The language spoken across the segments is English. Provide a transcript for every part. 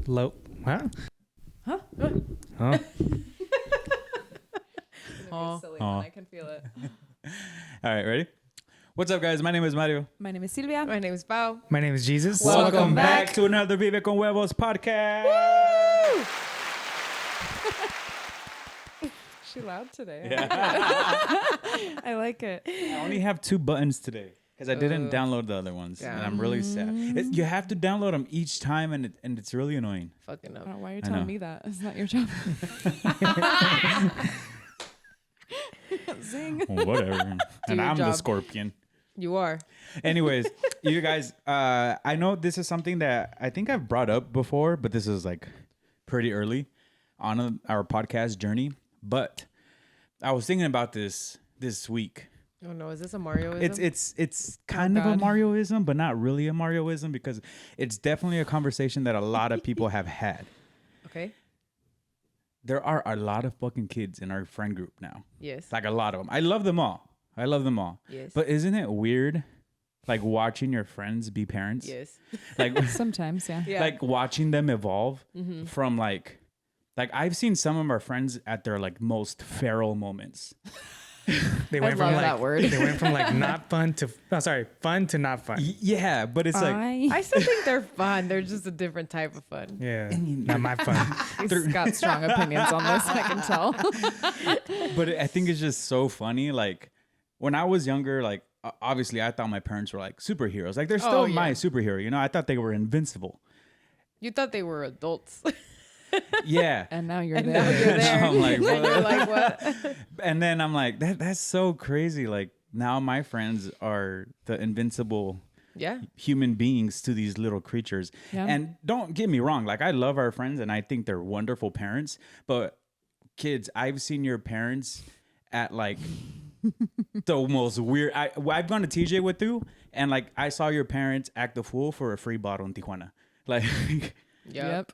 Low. Huh? Huh? Huh? Silly one. I can feel it. All right, ready? What's up, guys? My name is Mario. My name is Sylvia. My name is Pau. My name is Geezus. Welcome back to another Vive con Huevos podcast. She loud today. Yeah. I like it. I only have 2 buttons today because I didn't download the other ones, and I'm really sad. You have to download them each time, and it's really annoying. Fucking up. Why are you I know. telling me that? It's not your job. Zing. Well, whatever. And your I'm the job. scorpion. You are. Anyways, you guys, I know this is something that I think I've brought up before, but this is like pretty early on our podcast journey. But I was thinking about this week. Oh no, is this a Marioism? It's kind of a God. Marioism, but not really a Marioism because it's definitely a conversation that a lot of people have had. Okay. There are a lot of fucking kids in our friend group now. Yes. Like a lot of them. I love them all. Yes. But isn't it weird, like watching your friends be parents? Yes. Like Sometimes, yeah. like watching them evolve from like I've seen some of our friends at their like most feral moments. They went love from that word. They went from like not fun to fun to not fun. Yeah, but it's like I still think they're fun. They're just a different type of fun. Yeah, not my fun. He's got strong opinions on this, I can tell. but I think it's just so funny. Like when I was younger, like obviously I thought my parents were like superheroes. Like they're still my superhero, you know? I thought they were invincible. You thought they were adults. Yeah. And now you're And there. now you're there. I'm like, And you're like, what? And then I'm like, that's so crazy. Like now my friends are the invincible Yeah. human beings to these little creatures. Yeah. And don't get me wrong, like I love our friends and I think they're wonderful parents, but kids, I've seen your parents at like the most weird. I've gone to TJ with you and like I saw your parents act the fool for a free bottle in Tijuana. Like Yep.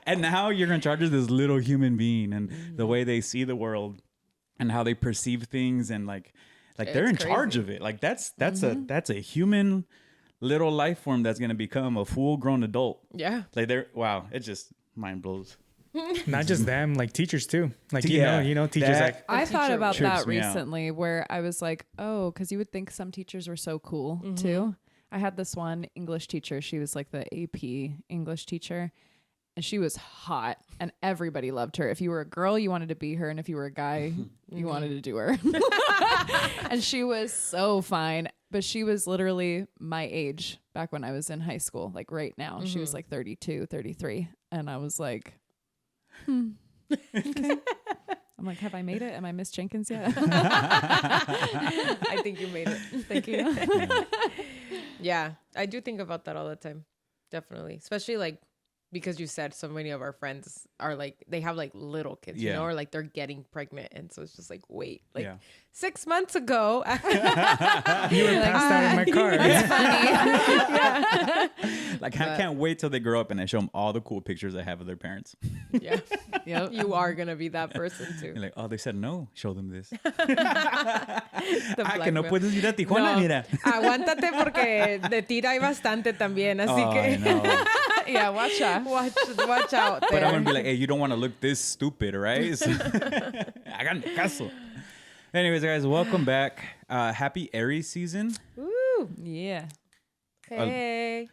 and now you're in charge of this little human being and the way they see the world and how they perceive things and like they're in charge of it. Like that's a human little life form that's gonna become a full grown adult. Yeah. Like it just mind blows. Not just them, like teachers too. Like Yeah, you know, teachers that- like I thought about trips that me out. recently where I was like, oh, because you would think some teachers were so cool too. I had this one English teacher. She was like the AP English teacher. And she was hot and everybody loved her. If you were a girl, you wanted to be her. And if you were a guy, you wanted to do her. And she was so fine. But she was literally my age back when I was in high school, like right now. She was like 32, 33. And I was like, okay. I'm like, have I made it? Am I Miss Jenkins yet? I think you made it. Thank you. Yeah, I do think about that all the time. Definitely. Especially like because you said so many of our friends are like, they have like little kids, you know, or like they're getting pregnant. And so it's just like, wait, like 6 months ago. you were passed out in my car. That's funny. Yeah. Like I can't wait till they grow up and I show them all the cool pictures I have of their parents. Yeah. Yep. You are going to be that person too. You're like, oh, they said no. Show them this. The Que no blackmail. puedes ir a Tijuana, No, mira. aguántate porque de tira hay bastante también, así Oh, que I know. yeah, watch out. Watch out there. But I'm gonna be like, hey, you don't want to look this stupid, right? So, hagan caso. Anyways, guys, welcome back. Happy Aries season. Woo. Yeah. Hey.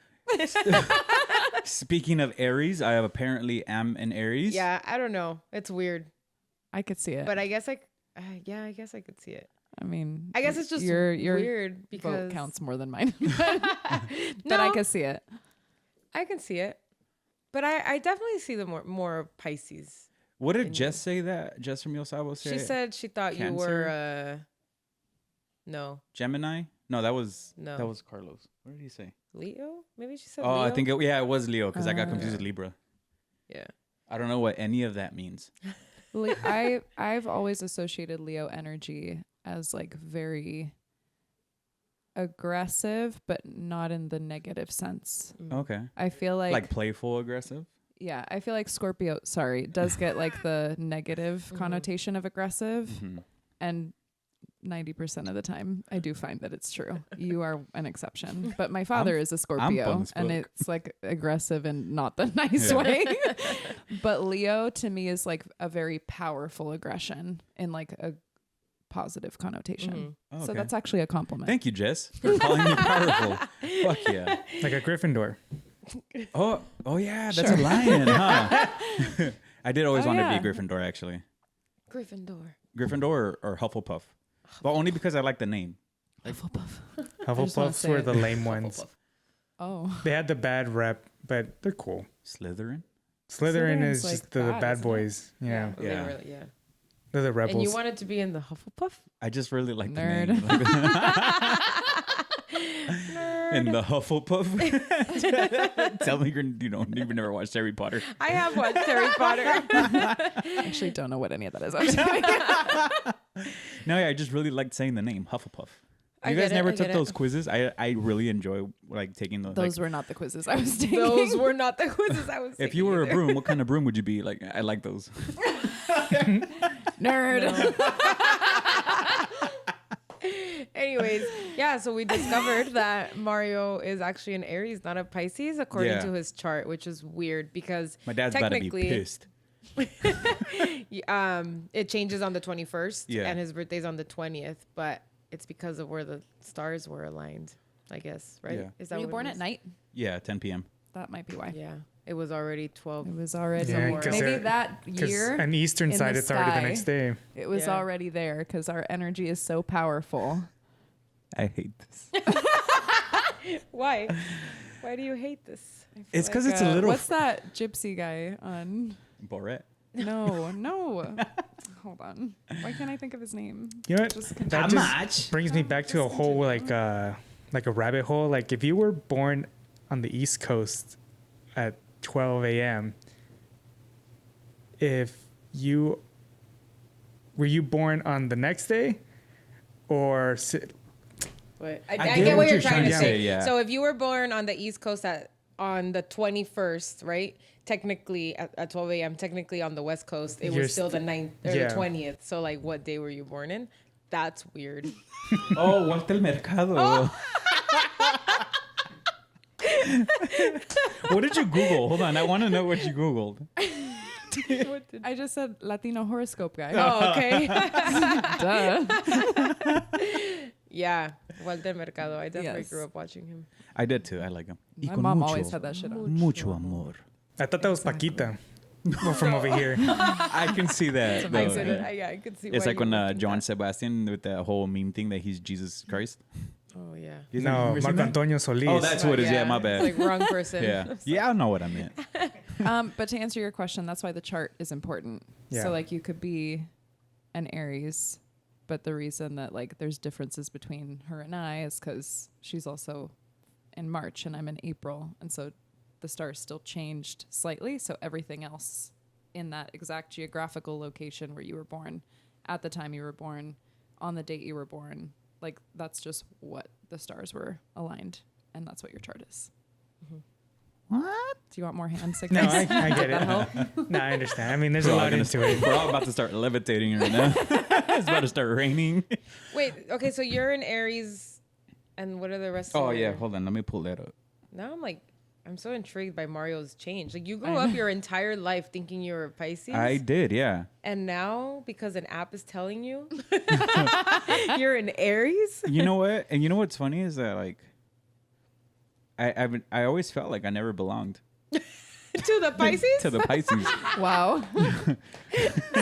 Speaking of Aries, I apparently am an Aries. Yeah, I don't know. It's weird, I could see it. but I guess I guess I could see it. I mean, I guess it's just your weird because vote counts more than mine. But No. I could see it. I can see it, but I definitely see the more of Pisces. What did Jess say that? Jess from Yo Sabo say? She said she thought you were no Gemini? No, that was No. Carlos. What did he say? Leo. Maybe she said. Oh, Leo? I think it was Leo because I got confused with Libra. Yeah. I don't know what any of that means. I've always associated Leo energy as like very aggressive, but not in the negative sense. Okay. I feel like playful aggressive? yeah, I feel like Scorpio, does get like the negative connotation of aggressive. Mhm. And 90% of the time, I do find that it's true. You are an exception. But my father is a Scorpio, on this and book. it's like aggressive and not the nice Yeah. way. But Leo to me is like a very powerful aggression in like a positive connotation. Oh, So okay. that's actually a compliment. Thank you, Jess, for calling me powerful. Fuck yeah. Like a Gryffindor. Oh yeah, that's a lion, huh? I did always Oh, want yeah. to be Gryffindor, actually. Gryffindor. Gryffindor or Hufflepuff, but only because I like the name. Hufflepuff. wanna Hufflepuffs say were it. the lame ones. Oh. They had the bad rep, but they're cool. Slytherin. Slytherin Slytherin's is like just the bad, bad isn't it? boys. Yeah. They Yeah. were, They're the And rebels. you wanted to be in the Hufflepuff? I just really like the Nerd. name. In the Hufflepuff. Tell me you've never watched Harry Potter. I have watched Harry Potter. I actually don't know what any of that is. I'm just kidding. No, yeah, I just really liked saying the name Hufflepuff. I You get guys it, never I took get those it. quizzes? I really enjoy like taking those. Those were not the quizzes I was taking. Those were not the quizzes I was taking. If you were a either. broom, what kind of broom would you be? Like, I like those. Nerd. Anyways, yeah, so we discovered that Mario is actually an Aries, not a Pisces, according Yeah. to his chart, which is weird because My dad's about to be technically, pissed. it changes on the 21st, Yeah. and his birthday's on the 20th, but it's because of where the stars were aligned, I guess, right? Yeah. Is Were you what born it at is? night? Yeah, 10 p.m. That might be why. Yeah, it was already 12. It was already Yeah, somewhere. 'cause maybe they're- that 'Cause year. an Eastern in side, the it's already the sky. next day. It was Yeah. already there because our energy is so powerful. I hate this. Why? Why do you hate this? I feel It's 'cause it's a little What's that gypsy guy on? Borat. No. Hold on. Why can't I think of his name? You know what? Just That just brings me back to a whole like a rabbit hole. Like if you were born on the East Coast at 12 a.m., were you born on the next day or But I I get get what what you're you're trying to say. yeah. So if you were born on the East Coast on the 21st, right? Technically at 12 a.m., technically on the West Coast, it You're was still the 9th or yeah. the 20th. So like what day were you born in? That's weird. Oh, Walter el Mercado. What did you Google? Hold on, I want to know what you Googled. I just said Latino horoscope guy. Oh, okay. Duh. Yeah. Walter Mercado. I definitely Yes. grew up watching him. I did too. I like him. My mom always had that shit on. Mucho amor. I thought that was Paquita. Well, from over here. I can see that. I though. could, I could see It's why like you when would think John that. Sebastian with that whole meme thing that he's Jesus Christ. Oh, yeah. You No, ever seen Marco that? Antonio Solis. Oh, that's what it is. Yeah, my bad. It's like wrong person. Yeah. Yeah, I know what I meant. But to answer your question, that's why the chart is important. Yeah. So like you could be an Aries, but the reason that like there's differences between her and I is because she's also in March and I'm in April, and so the stars still changed slightly. So everything else in that exact geographical location where you were born, at the time you were born, on the date you were born, like that's just what the stars were aligned, and that's what your chart is. What? Do you want more hand No, signals? I get That help? it. No, I understand. I mean, there's a We're all lot gonna into it. We're all about to start levitating right now. It's about to start raining. Wait, okay, so you're an Aries, and what are the rest Oh of yeah, your... hold on. Let me pull that up. Now I'm so intrigued by Mario's change. Like you grew up your entire life thinking you were a Pisces. I did, yeah. And now, because an app is telling you you're an Aries? You know what? And you know what's funny is that like I always felt like I never belonged To the Pisces? to the Pisces. Wow.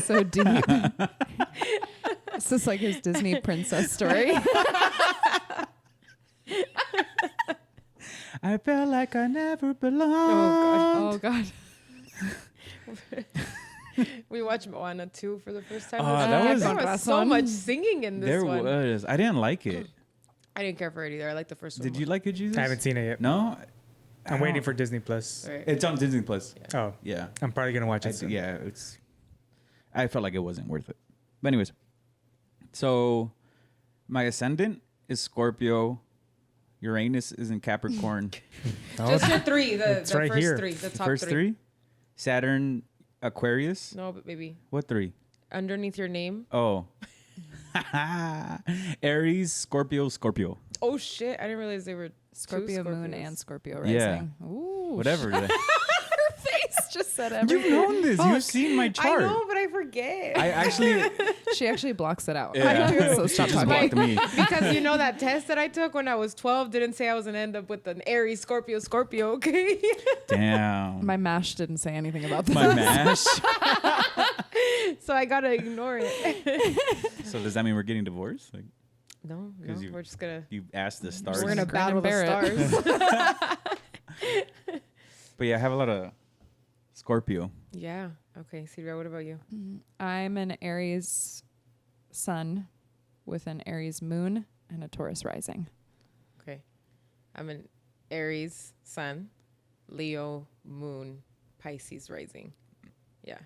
So deep. This is like his Disney princess story. I felt like I never belonged. Oh God. We watched Moana 2 for the first time. Oh, that was- there was so One. much singing in this There one. was. I didn't like it. I didn't care for it either. I liked the first one. Did you like it, Jesus? I haven't seen it yet. No. I'm waiting for Disney Plus. Right. It's on Disney Plus. Oh, Yeah. I'm probably gonna watch it soon. Yeah. It's. I felt like it wasn't worth it. But anyways, so my ascendant is Scorpio. Uranus is in Capricorn. Oh, Just your three, the It's right first here. three, the The top first three. three. Saturn, Aquarius. No, but maybe What three? underneath your name. Oh. Aries, Scorpio, Scorpio. Oh shit! I didn't realize they were Scorpio two moon Scorpios. and Scorpio Yeah. rising. Ooh. Whatever. Her face just said everything. You've known this. You've seen my I chart. know, but I forget. I actually. She actually blocks it out. Yeah. So She stop just talking. blocked me. Because you know that test that I took when I was 12 didn't say I was gonna end up with an Aries, Scorpio, Scorpio. Okay. Damn. My mash didn't say anything about this. My mash. So I gotta ignore it. So does that mean we're getting divorced? Like, No, 'Cause we're just gonna you asked the stars. we're gonna Grin and battle the bear it. stars. But yeah, I have a lot of Scorpio. Yeah. Okay, Sylvia, what about you? I'm an Aries sun with an Aries moon and a Taurus rising. Okay, I'm an Aries sun, Leo moon, Pisces rising. Yeah.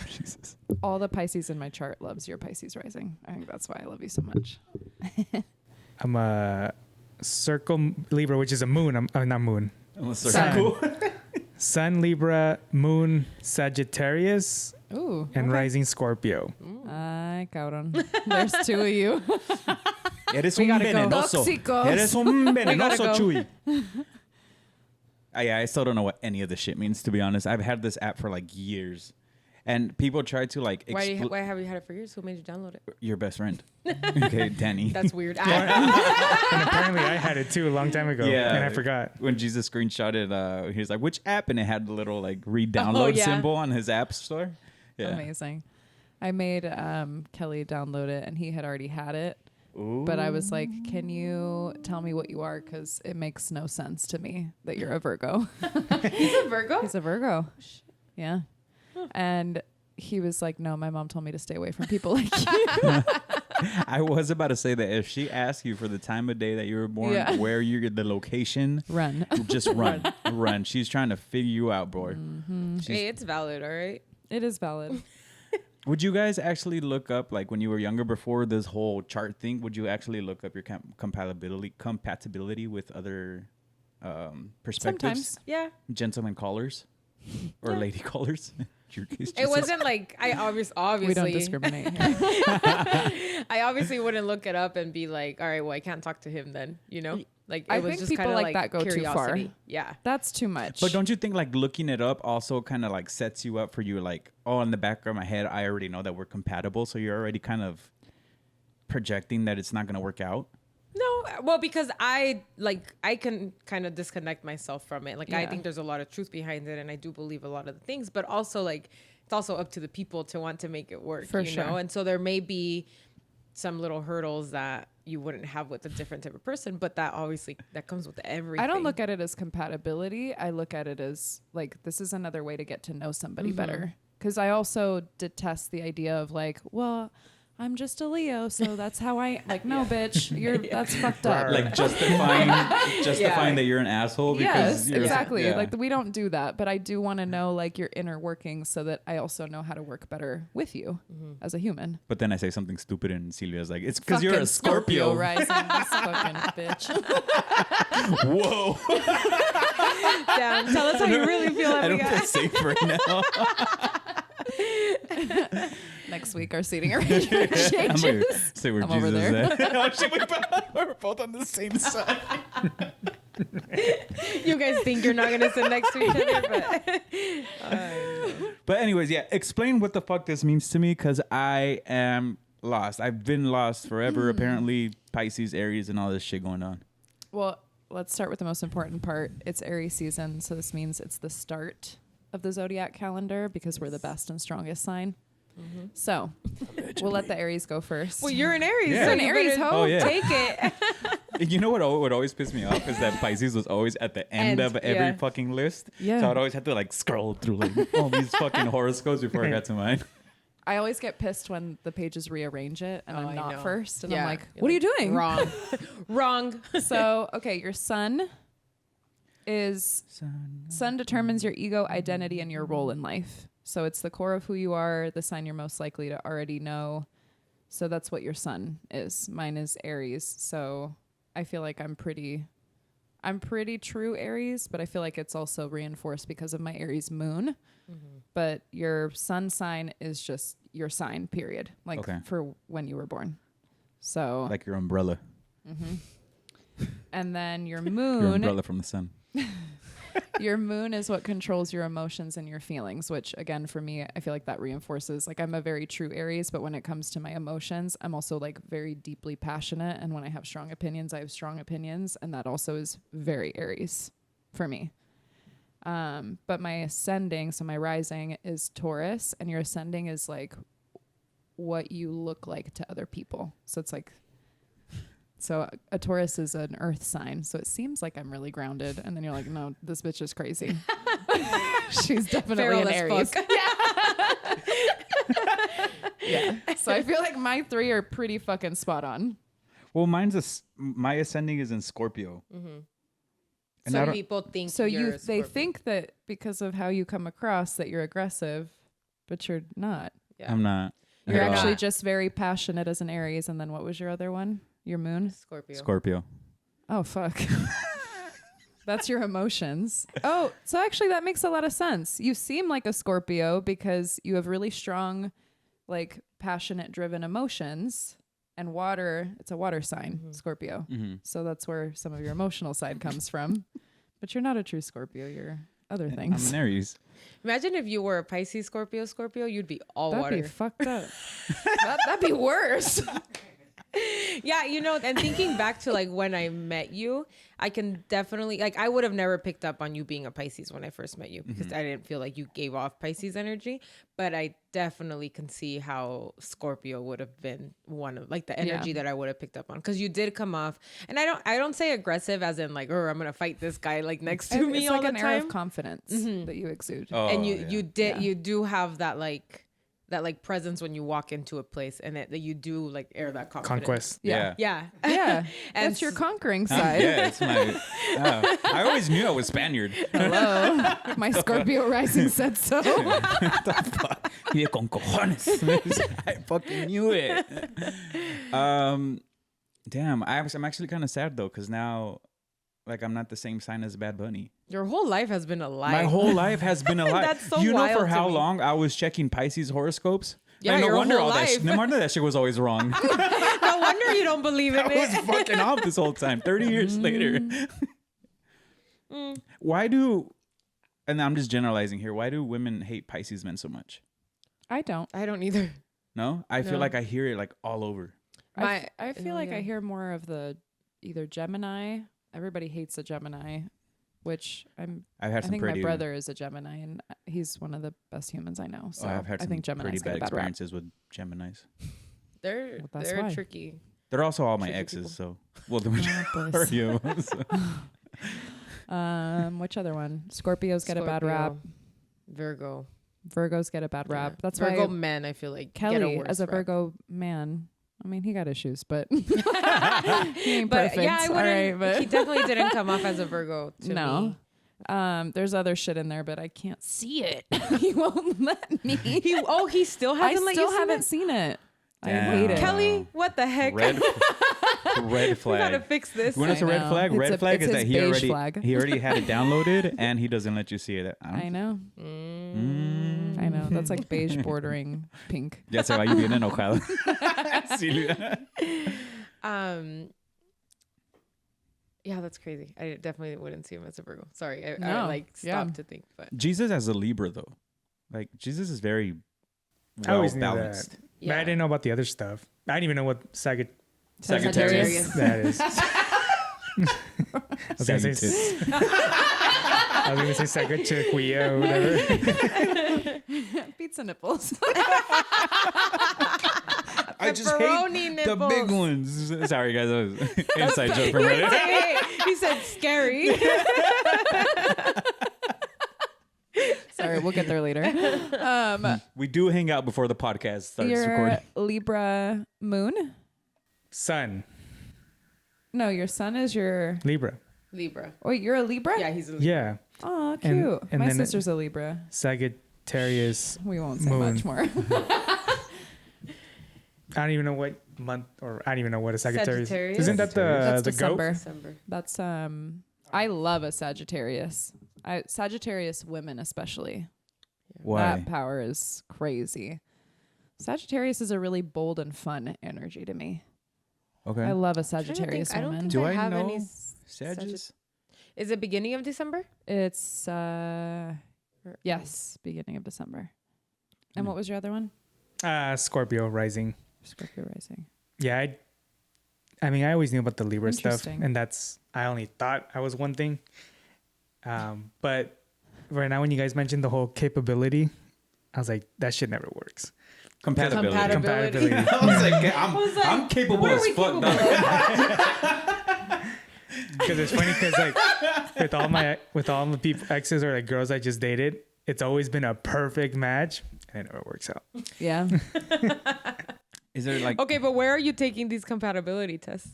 Jesus. All the Pisces in my chart loves your Pisces rising. I think that's why I love you so much. I'm a circle Libra, which is a moon. I'm not moon. I'm a Sun. circle. Sun Libra, moon Sagittarius, Ooh. and rising Scorpio. Ay, cabrón. There's two of you. Eres We un gotta go. venenoso. Tóxicos. Eres un venenoso, go. Chuy. I still don't know what any of this shit means, to be honest. I've had this app for like years. And people try to like Why have you had it for years? Who made you download it? your best friend. Okay, Danny. That's weird. And apparently I had it too a long time ago. Yeah. And I forgot. When Geezus screenshotted, he was like, which app? And it had the little like re-download yeah. symbol on his app store. Yeah. Amazing. I made Kelly download it, and he had already had it. Ooh. But I was like, can you tell me what you are? Because it makes no sense to me that you're a Virgo. He's a Virgo? He's a Virgo. Yeah. And he was like, no, my mom told me to stay away from people like you. I was about to say that if she asks you for the time of day that you were born, Yeah. where you're, the location, Run. just run. Run. She's trying to figure you out, boy. Hey, it's valid, all right? It is valid. Would you guys actually look up, like when you were younger before this whole chart thing, would you actually look up your compatibility with other perspectives? Sometimes. Yeah. Gentlemen callers or Yeah. lady callers? Your case, It Jesus. wasn't like I obviously We don't discriminate here. I obviously wouldn't look it up and be like, all right, well, I can't talk to him then, you know? Like it I was think just people kind of like like that go too far. curiosity. Yeah. That's too much. But don't you think like looking it up also kind of like sets you up for you like, oh, in the back of my head, I already know that we're compatible. So you're already kind of projecting that it's not going to work out. No, well, because I can kind of disconnect myself from it. Like I Yeah. think there's a lot of truth behind it, and I do believe a lot of the things. But also, like it's also up to the people to want to make it work, For you know. sure. And so there may be some little hurdles that you wouldn't have with a different type of person, but that obviously that comes with everything. I don't look at it as compatibility. I look at it as like, this is another way to get to know somebody better. Because I also detest the idea of like, well, I'm just a Leo, so that's how I like. No, bitch, that's fucked up. Like justifying that you're an asshole because Yes, you're exactly. yeah. Like we don't do that, but I do want to know like your inner workings so that I also know how to work better with you as a human. But then I say something stupid and Sylvia's like, it's because you're Fucking a Scorpio. rising, this fucking bitch. Whoa. Damn, tell us how you really feel. I don't feel safe right now. Next week, our seating arrangement I'm changes. like, say where I'm over Jesus there. is at. Oh, shit, we're both on the same side. You guys think you're not gonna sit next to each other, but But anyways, yeah, explain what the fuck this means to me because I am lost. I've been lost forever, apparently. Pisces, Aries, and all this shit going on. Well, let's start with the most important part. It's Aries season, so this means it's the start of the Zodiac calendar because we're the best and strongest sign. So we'll let the Aries go first. well, you're an Aries. Yeah. So You're an you Aries, better ho. Oh, yeah. take it. You know what would always piss me off is that Pisces was always at the end of every yeah. fucking list. Yeah. So I'd always have to like scroll through like all these fucking horoscopes before I got to mine. I always get pissed when the pages rearrange it and Oh, I'm I not know. first. And Yeah. I'm like, You're what are you doing? Wrong. Wrong. So, okay, your sun determines your ego, identity, and your role in life. So it's the core of who you are, the sign you're most likely to already know. So that's what your sun is. Mine is Aries. So I feel like I'm pretty true Aries, but I feel like it's also reinforced because of my Aries moon. But your sun sign is just your sign, period. Like Okay. for when you were born. So Like your umbrella. and then your Your moon, umbrella from the sun. your moon is what controls your emotions and your feelings, which again, for me, I feel like that reinforces, like I'm a very true Aries, but when it comes to my emotions, I'm also like very deeply passionate. And when I have strong opinions, I have strong opinions. And that also is very Aries for me. But my ascending, so my rising is Taurus, and your ascending is like what you look like to other people. So it's like, so a Taurus is an earth sign. So it seems like I'm really grounded. And then you're like, no, this bitch is crazy. She's definitely Feral an as Aries. fuck. Yeah. So I feel like my 3 are pretty fucking spot on. Well, my ascending is in Scorpio. And I Some don't- people think So you're a they Scorpio. think that because of how you come across that you're aggressive, but you're not. Yeah. I'm not. You're at all. actually just very passionate as an Aries. And then what was your other one? Your moon? Scorpio. Scorpio. Oh, fuck. That's your emotions. Oh, so actually that makes a lot of sense. You seem like a Scorpio because you have really strong, like passionate driven emotions, and water, it's a water sign, Scorpio. So that's where some of your emotional side comes from. But you're not a true Scorpio. You're other I'm things. an Aries. Imagine if you were a Pisces Scorpio, you'd be all That'd water. be fucked up. That'd be worse. Yeah, you know, and thinking back to like when I met you, I can definitely, like, I would have never picked up on you being a Pisces when I first met you because I didn't feel like you gave off Pisces energy, but I definitely can see how Scorpio would have been one of like the energy that I would have picked up on, because you did come off, and I don't say aggressive as in like, oh, I'm gonna fight this guy like next to me It's all like the an air of time, confidence that you exude. Oh, and yeah. you do have that like presence when you walk into a place, and that you do like air that confidence. Conquest. Yeah. Yeah. Yeah. And That's your conquering side. Yeah, it's my. I always knew I was Spaniard. Hello. My Scorpio rising said so. Vive con cojones. I fucking knew it. Damn, I'm actually kind of sad though, because now, like, I'm not the same sign as Bad Bunny. Your whole life has been a lie. My whole life has been a lie. That's so you know wild for to how me. long I was checking Pisces horoscopes? Yeah, Like, no your wonder whole all that. life. No wonder that shit was always wrong. No wonder you don't believe in I was it. fucking off this whole time. 30 years later. Why do? And I'm just generalizing here. Why do women hate Pisces men so much? I don't. I don't either. No, I feel No. like I hear it like all over. I feel like yeah. I hear more of the either Gemini. Everybody hates a Gemini, which I've had I some think pretty. my brother is a Gemini, and he's one of the best humans I know. So I've had I some think pretty Geminis bad get a bad rap. experiences with Geminis. They're Well, that's they're why. tricky. They're also all my Tricky exes, people. so well, the Oh, majority of them. So. Which other one? Scorpios get a bad rap. Virgo. Virgos get a bad rap. Yeah. That's Virgo why men, I feel like, get Kelly, worse as a rap. Virgo man, I mean, he got issues, but he ain't But perfect. yeah, I all wouldn't. right, but He definitely didn't come off as a Virgo to no. me. There's other shit in there, but I can't see it. He won't let me. He still I hasn't let you still see haven't it? seen it. I Damn. hate it. Kelly, what the heck? Red We gotta flag. fix this. You want us a I red know. flag? It's Red a- flag it's is his that he beige already flag. he already had it downloaded and he doesn't let you see it. I know. Mm. I know. That's like beige bordering pink. Ya se va y viene enojado. Sylvia. Yeah, that's crazy. I definitely wouldn't see him as a Virgo. Sorry, I No, like yeah. stopped to think, but Jesus as a Libra though, like Jesus is very I well always knew balanced. that. But I didn't know about the other stuff. I didn't even know what Sagittarius. that is. I was gonna say, I was gonna say Sagittarius or whatever. Pizza nipples. I just Pepperoni hate the nipples. big ones. Sorry guys, that was inside joke from earlier. He said scary. Sorry, we'll get there later. We do hang out before the podcast starts Your recording. Libra moon? Sun, No, your sun is your. Libra. Libra. Wait, you're a Libra? Yeah, he's a Libra. Yeah. Oh, And- cute. and My then sister's a Libra. Sagittarius. We won't say Moon. much more. I don't even know what month, or I don't even know what a Sagittarius. Sagittarius? Isn't that That's the goat? December. December. That's I love a Sagittarius. Sagittarius women especially. Why? That power is crazy. Sagittarius is a really bold and fun energy to me. Okay. I love a I'm trying to think. Sagittarius I don't woman. think Do I I have know any Sagittarius? Is it beginning of December? It's yes, beginning of December. And what was your other one? Scorpio rising. Scorpio rising. Yeah, I mean, I always knew about the Libra stuff, Interesting. and I only thought I was one thing. But right now, when you guys mentioned the whole capability, I was like, that shit never works. Compatibility. Compatibility. I was like, I'm capable as fuck. Because it's funny because like with all the people exes or like girls I just dated, it's always been a perfect match and it never works out. Yeah. Is there like Okay, but where are you taking these compatibility tests?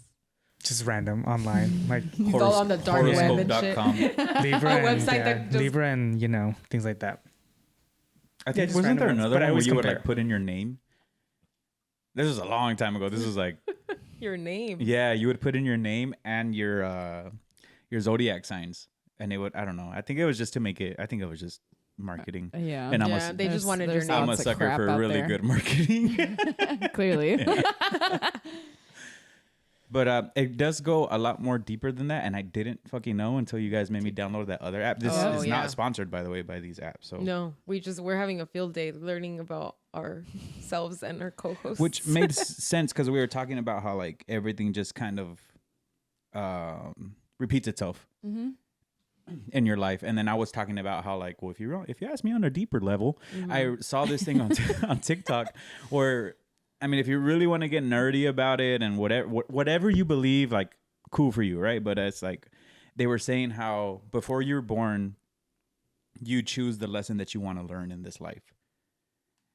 Just random online, like It's all on the dark web and shit. horoscope.com? Libra A and website that just- Libra and things like that. I think just wasn't there random ones, another but I one where always you would compare. like put in your name? This was a long time ago. This was like Your name. yeah, you would put in your name and your zodiac signs, and it would I don't know. I think it was just to make it. I think it was just marketing. Yeah. And Yeah, they just wanted your there's name. I'm a lots of sucker crap for out really there. good marketing. Clearly. But it does go a lot more deeper than that, and I didn't fucking know until you guys made me download that other app. This Oh, is yeah. not sponsored, by the way, by these apps. So No, we're having a field day learning about ourselves and our co-hosts. which made sense because we were talking about how like everything just kind of repeats itself in your life, and then I was talking about how like, well, if you ask me on a deeper level, I saw this thing on on TikTok where, I mean, if you really want to get nerdy about it and whatever you believe, like, cool for you, right? But it's like they were saying how before you're born, you choose the lesson that you want to learn in this life.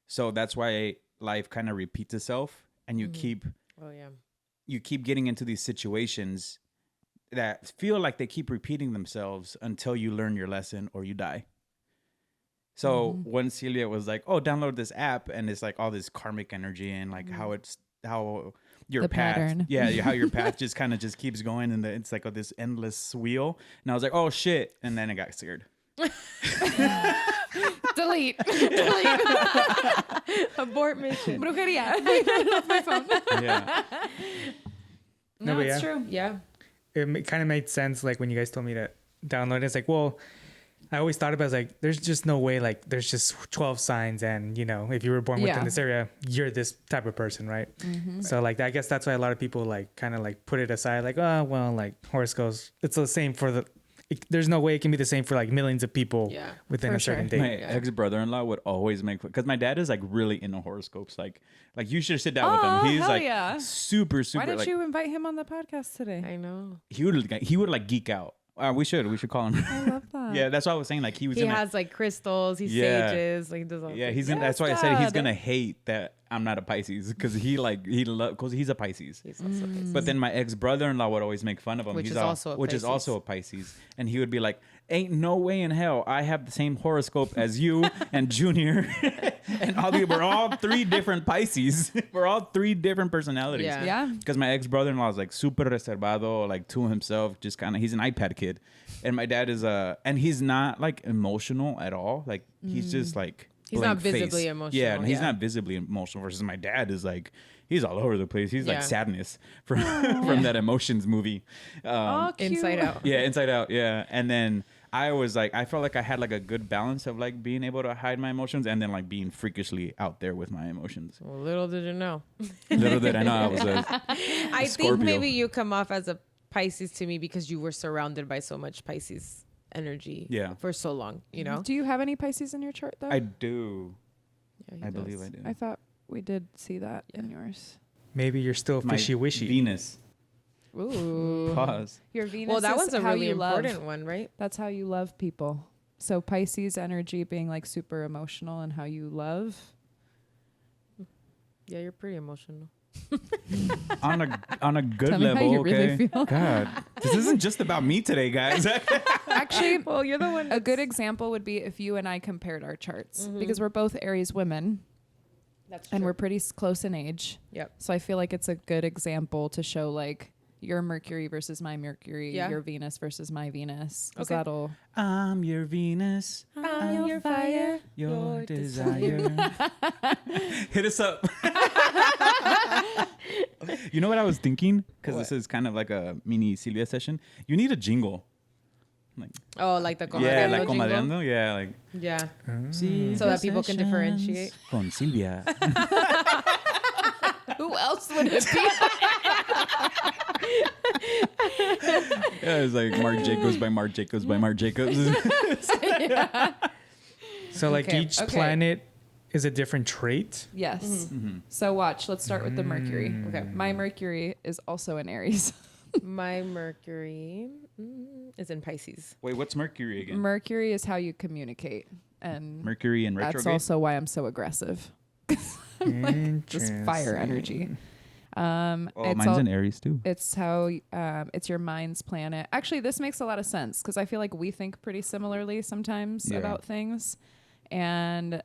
So that's why life kind of repeats itself, and you keep getting into these situations that feel like they keep repeating themselves until you learn your lesson or you die. So when Sylvia was like, "Oh, download this app," and it's like all this karmic energy and like how your The path, pattern. how your path just kind of just keeps going, and it's like this endless wheel. And I was like, "Oh shit!" And then I got scared. Delete. abort mission. Brujeria. Off my phone. Yeah, No, No, but it's yeah. true. Yeah. It kind of made sense like when you guys told me to download it. It's like, well, I always thought about it as like there's just no way like there's just 12 signs and if you were born within Yeah. this area you're this type of person, right? So like I guess that's why a lot of people like kind of like put it aside like, oh well, like horoscopes, it's the same for there's no way it can be the same for like millions of people within for a certain sure. day. my ex-brother-in-law would always make fun because my dad is like really into horoscopes. Like you should sit down with Oh, him. He's hell like yeah. super Why did like you invite him on the podcast today? I know. he would like geek out. We should call him. I love that. Yeah, that's what I was saying. Like he Has like crystals. He Yeah. sages. Like he does all. Yeah, things. he's gonna. That's why I Yes, said he's Dad. gonna hate that I'm not a Pisces because because he's a Pisces. He's also Pisces. But then my ex brother-in-law would always make fun of him. Which He's is also a which is Pisces. also a Pisces, and he would be like, "Ain't no way in hell I have the same horoscope as you and Junior, and we're all three different Pisces. We're all three different personalities." Yeah. Yeah. Because my ex brother-in-law is like super reservado, like to himself, just kind of. He's an iPad kid, and my dad is and he's not like emotional at all. Like he's just like He's not blank visibly face. emotional, Yeah, and he's yeah. not visibly emotional. Versus my dad is like he's all over the place. He's Yeah. like sadness from from that Emotions movie. Oh, cute. Inside Out. Yeah, Inside Out. Yeah, and then I was like, I felt like I had like a good balance of like being able to hide my emotions and then like being freakishly out there with my emotions. Well, little did you know. Little did I know I was I think Scorpio. maybe you come off as a Pisces to me because you were surrounded by so much Pisces energy. Yeah. For so long, you know. Do you have any Pisces in your chart though? I do. Yeah, he I does. believe I do. I thought we did see that in yours. Maybe you're still My fishy-wishy. Venus. Ooh. Pause. Your Venus Well, that is one's a how really you love. important one, right? That's how you love people. So Pisces energy being like super emotional and how you love. Yeah, you're pretty emotional. on a good Tell me how level, you really okay? feel. God, this isn't just about me today, guys. Actually, Well, you're the one. a good example would be if you and I compared our charts because we're both Aries women That's and we're pretty close in age. Yep. So I feel like it's a good example to show like your Mercury versus my Mercury, Yeah. your Venus versus my Venus. 'Cause Okay. that'll I'm your Venus. I'm I'm your fire, your desire. Hit us up. You know what I was thinking? Because this is kind of like a mini Sylvia session. You need a jingle. Like, like the comadreando jingle? comadreando. Yeah, like. Yeah. Sylvia So that people can sessions differentiate. Con Sylvia. Who else would it be? Yeah, it's like Marc Jacobs by Marc Jacobs by Marc Jacobs. Yeah. So like each planet is a different trait. Yes. So watch. Let's start with the Mercury. Okay. My Mercury is also in Aries. My Mercury is in Pisces. Wait, what's Mercury again? Mercury is how you communicate, and Mercury in retrograde. that's also why I'm so aggressive. I'm like just fire energy. Mine's in Aries too. It's how it's your mind's planet. Actually, this makes a lot of sense because I feel like we think pretty similarly sometimes about things. And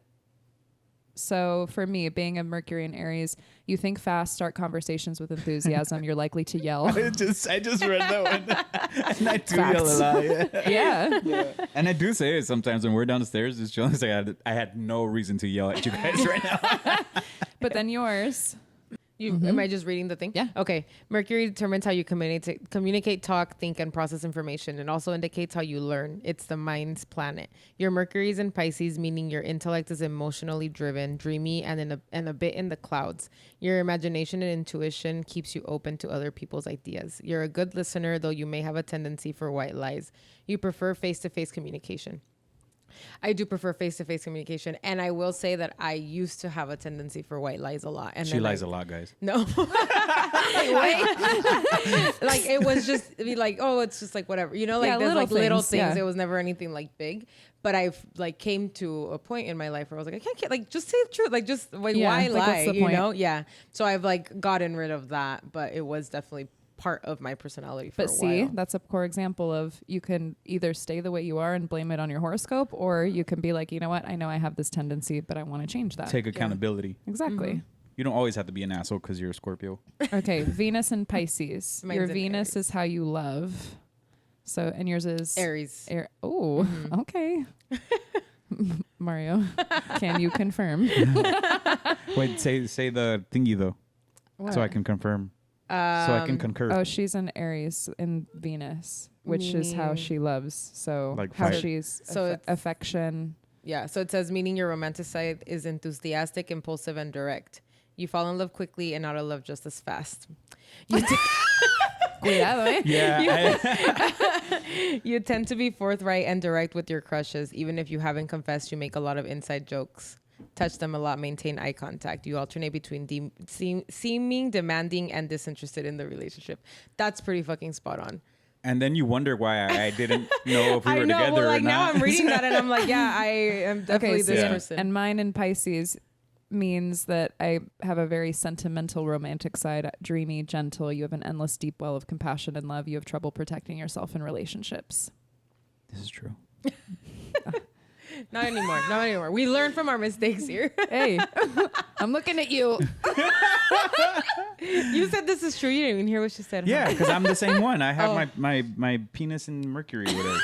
so for me, being a Mercury in Aries, you think fast, start conversations with enthusiasm. You're likely to yell. I just read that one. And I do yell a lot. Yeah. And I do say it sometimes when we're down the stairs, just chilling. Like I had no reason to yell at you guys right now. But then yours. Am I just reading the thing? Yeah. Okay. Mercury determines how you communicate, talk, think, and process information. It also indicates how you learn. It's the mind's planet. Your Mercury is in Pisces, meaning your intellect is emotionally driven, dreamy, and a bit in the clouds. Your imagination and intuition keeps you open to other people's ideas. You're a good listener, though you may have a tendency for white lies. You prefer face-to-face communication. I do prefer face-to-face communication, and I will say that I used to have a tendency for white lies a lot. And she lies a lot, guys. No, like it was just be like, oh, it's just like whatever, you know, like there's like little things. Yeah. It was never anything like big, but I've like came to a point in my life where I was like, I can't like just say the truth, like just like why like, lie, what's the you point? know? Yeah. So I've like gotten rid of that, but it was definitely part of my personality for a while. That's a core example of you can either stay the way you are and blame it on your horoscope, or you can be like, you know what, I know I have this tendency, but I want to change that. Take accountability. Exactly. You don't always have to be an asshole because you're a Scorpio. Okay, Venus and Pisces. Mine's Your in Venus Aries. is how you love. So, and yours is Aries. Oh, okay. Mario, can you confirm? Wait, say the thingy though, so I can confirm. So I can concur. Oh, she's an Aries in Venus, which is how she loves. So Like how fire. she's So affection. Yeah. So it says, meaning your romantic side is enthusiastic, impulsive, and direct. You fall in love quickly and out of love just as fast. You Cuidado, eh? Yeah. You tend to be forthright and direct with your crushes. Even if you haven't confessed, you make a lot of inside jokes. Touch them a lot, maintain eye contact. You alternate between seeming demanding and disinterested in the relationship. That's pretty fucking spot on. And then you wonder why I didn't know if we were together well, or like now not. I'm reading that and I'm like, yeah, I am definitely this person. And mine in Pisces means that I have a very sentimental, romantic side, dreamy, gentle. You have an endless, deep well of compassion and love. You have trouble protecting yourself in relationships. This is true. Not anymore. Not anymore. We learn from our mistakes here. Hey, I'm looking at you. You said this is true. You didn't even hear what she said. Yeah, huh? because I'm the same one. I have my penis in Mercury with it.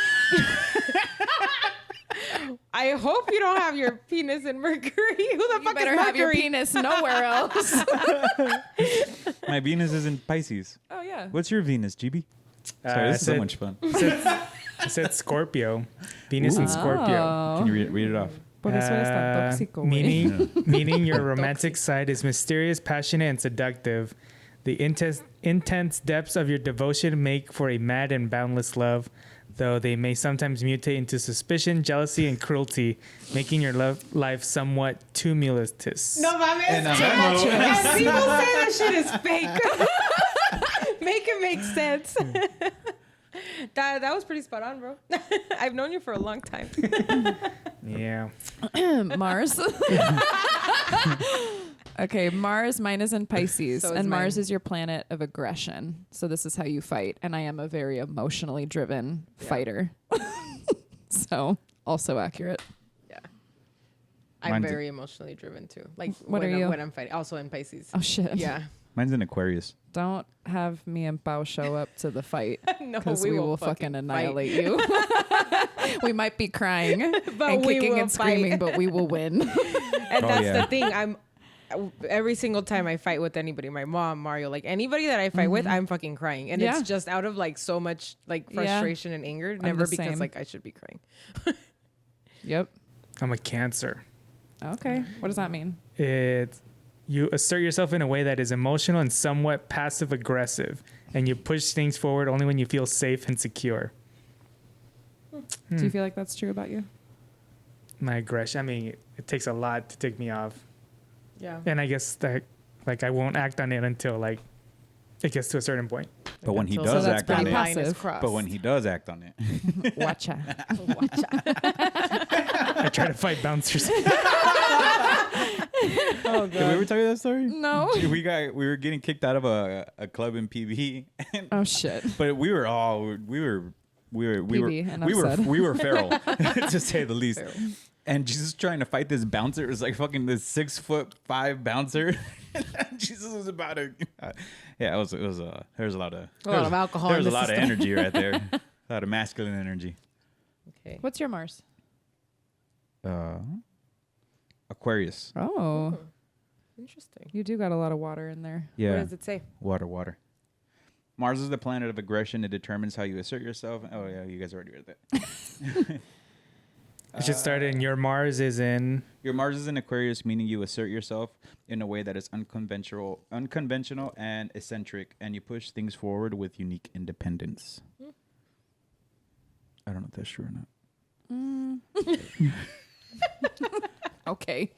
I hope you don't have your penis in Mercury. Who the You fuck better is Mercury? have your penis nowhere else. My Venus is in Pisces. Oh, yeah. What's your Venus, GB? Sorry, this is so much fun. I said Scorpio. Venus and Scorpio. Can you read it off? Por eso eres tan tóxico, güey. Meaning your romantic side is mysterious, passionate, and seductive. The intense depths of your devotion make for a mad and boundless love, though they may sometimes mutate into suspicion, jealousy, and cruelty, making your love life somewhat tumultuous. No mames. And People say that shit is fake. Make it make sense. That was pretty spot on, bro. I've known you for a long time. Yeah. Mars. Okay, Mars, mine is in Pisces. So is and Mars mine. is your planet of aggression. So this is how you fight. And I am a very emotionally driven fighter. So also accurate. Yeah. I'm Mine's very emotionally driven too. Like What when are you? when I'm fighting. Also in Pisces. Oh, shit. Yeah. Mine's an Aquarius. Don't have me and Pao show up to the fight No, because we will fucking annihilate you. We might be crying But and we kicking will and screaming, but we will win. And that's yeah. the thing. Every single time I fight with anybody, my mom, Mario, like anybody that I fight with, I'm fucking crying. And Yeah. it's just out of like so much like frustration and anger. Never the because same. like I should be crying. Yep. I'm a Cancer. Okay. What does that mean? You assert yourself in a way that is emotional and somewhat passive aggressive, and you push things forward only when you feel safe and secure. Do you feel like that's true about you? My aggression. I mean, it takes a lot to take me off, Yeah. and I guess that like I won't act on it until like it gets to a certain point. But when he Until- does So that's act on pretty it, passive. but when he does act on it, Watcha. I try to fight bouncers. Oh did we ever tell you that story? No. We were getting kicked out of a club in PB, Oh shit. but we were PB, enough said. we were feral to say the least. And Jesus trying to fight this bouncer. It was like fucking this 6'5" bouncer. Jesus was about to. Yeah, it was. There was a lot of alcohol There in was a the lot of system. energy right there. A lot of masculine energy. Okay. What's your Mars? Aquarius. Oh, Interesting. you do got a lot of water in there. Yeah. What does it say? Water. Mars is the planet of aggression. It determines how you assert yourself. Oh yeah, you guys already read that. I should start in your Mars is in. Your Mars is in Aquarius, meaning you assert yourself in a way that is unconventional and eccentric, and you push things forward with unique independence. I don't know if that's true or not. Okay.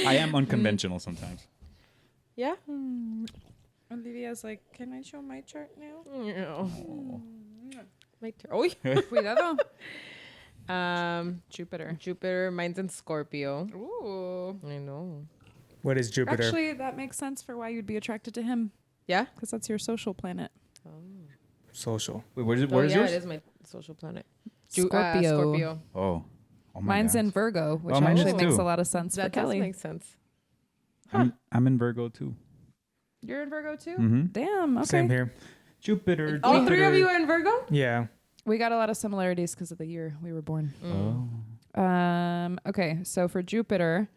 I am unconventional sometimes. Yeah. Olivia's like, can I show my chart now? No. My turn. Oh, Cuidado. Jupiter. Jupiter. Mine's in Scorpio. Ooh. I know. What is Jupiter? Actually, that makes sense for why you'd be attracted to him, Yeah. because that's your social planet. Social. Wait, where is Yeah, yours? it is my social planet. Scorpio. Scorpio. Oh my Mine's God. in Virgo, which Oh, mine actually is makes too. a lot of sense That for does Kelly. make sense. I'm in Virgo too. You're in Virgo too? Mm-hmm. Damn. Okay. Same here. Jupiter. All three of you are in Virgo? Yeah. We got a lot of similarities because of the year we were born. Okay, so for Jupiter,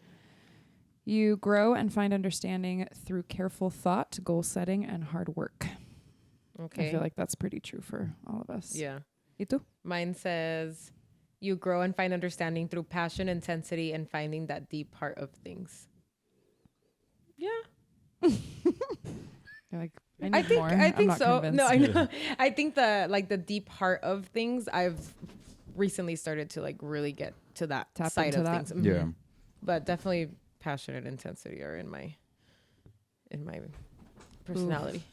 you grow and find understanding through careful thought, goal setting, and hard work. Okay. I feel like that's pretty true for all of us. Yeah. ¿Y tú? Mine says you grow and find understanding through passion, intensity, and finding that deep heart of things. Yeah. You're like, I I need think more. I I'm think not so. convinced. No, I know. I think the deep heart of things I've recently started to like really get to that Tap side into of that. things. Yeah. But definitely passion and intensity are in my personality.